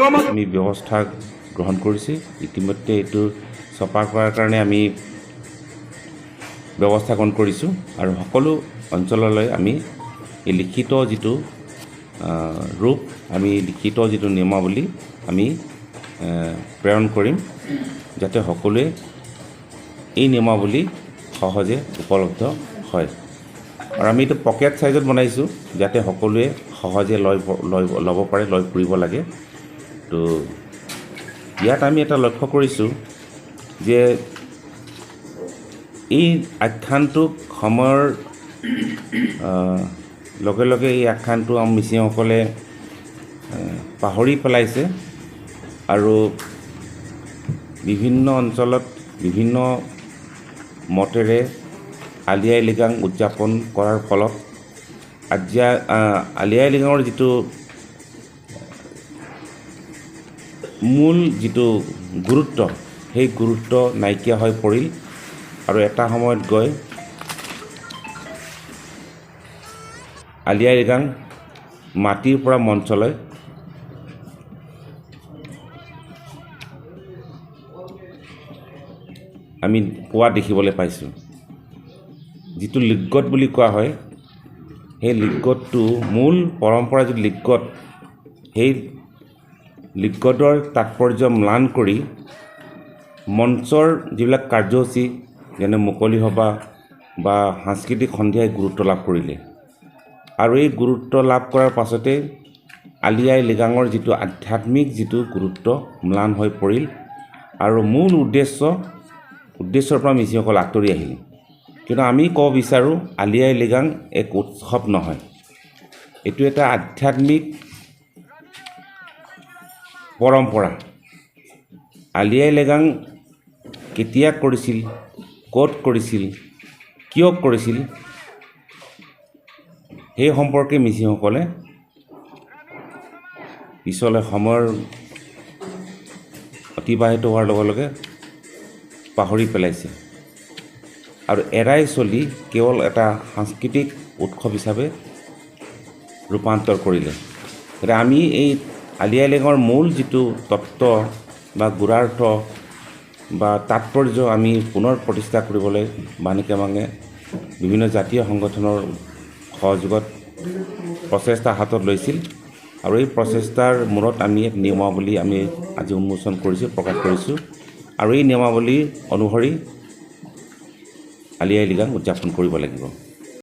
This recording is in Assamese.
আমি ব্যৱস্থা গ্ৰহণ কৰিছোঁ। ইতিমধ্যে এইটো চপা কৰাৰ কাৰণে আমি ব্যৱস্থা গ্ৰহণ কৰিছোঁ আৰু সকলো অঞ্চললৈ আমি এই লিখিত যিটো ৰূপ, আমি লিখিত যিটো নিয়মাৱলী আমি প্ৰেৰণ কৰিম, যাতে সকলোৱে এই নিয়মাৱলী সহজে উপলব্ধ হয়। আৰু আমি এইটো পকেট চাইজত বনাইছোঁ, যাতে সকলোৱে সহজে ল'ব পাৰে, লৈ ফুৰিব লাগে। তো ইয়াত আমি এটা লক্ষ্য কৰিছোঁ যে এই আখ্যানটোক সময়ৰ লগে লগে এই আখ্যানটো মিচিংসকলে পাহৰি পেলাইছে আৰু বিভিন্ন অঞ্চলত বিভিন্ন মতেৰে আলি আই লৃগাং উদযাপন কৰাৰ ফলত আলি আই লৃগাঙৰ যিটো মূল যিটো গুৰুত্ব, সেই গুৰুত্ব নাইকিয়া হৈ পৰিল আৰু এটা সময়ত গৈ আলি আই লৃগাং মাটিৰ পৰা মঞ্চলৈ আমি পোৱা দেখিবলৈ পাইছোঁ। যিটো লিগত বুলি কোৱা হয়, সেই লিগতটো মূল পৰম্পৰা যিটো লিগত, সেই লিগতৰ তাৎপৰ্য ম্লান কৰি মঞ্চৰ যিবিলাক কাৰ্যসূচী যেনে মুকলি সভা বা সাংস্কৃতিক সন্ধিয়াই গুৰুত্ব লাভ কৰিলে। আৰু এই গুৰুত্ব লাভ কৰাৰ পাছতে আলি আই লৃগাঙৰ যিটো আধ্যাত্মিক যিটো গুৰুত্ব ম্লান হৈ পৰিল আৰু মূল উদ্দেশ্যৰ পৰা মিচিংসকল আঁতৰি আহিল। কিন্তু আমি ক'ব বিচাৰোঁ, আলি আই লৃগাং এক উৎসৱ নহয়, এইটো এটা আধ্যাত্মিক পৰম্পৰা। আলি আই লৃগাং কেতিয়া কৰিছিল, ক'ত কৰিছিল, কিয় কৰিছিল, সেই সম্পৰ্কে মিচিংসকলে পিছলৈ সময়ৰ অতিবাহিত হোৱাৰ লগে লগে পাহৰি পেলাইছে আৰু এৰাই চলি কেৱল এটা সাংস্কৃতিক উৎসৱ হিচাপে ৰূপান্তৰ কৰিলে। গতিকে আমি এই আলি আই লৃগাঙৰ মূল যিটো তত্ত্ব বা গুড়াৰ্থ বা তাৎপৰ্য আমি পুনৰ প্ৰতিষ্ঠা কৰিবলৈ বাণীকে মাঙে বিভিন্ন জাতীয় সংগঠনৰ সহযোগত প্ৰচেষ্টা হাতত লৈছিল আৰু এই প্ৰচেষ্টাৰ মূৰত আমি এক নিয়মাৱলী আমি আজি উন্মোচন কৰিছোঁ, প্ৰকাশ কৰিছোঁ আৰু এই নিয়মাৱলী অনুসৰি আলি আই লৃগাং উদযাপন কৰিব লাগিব।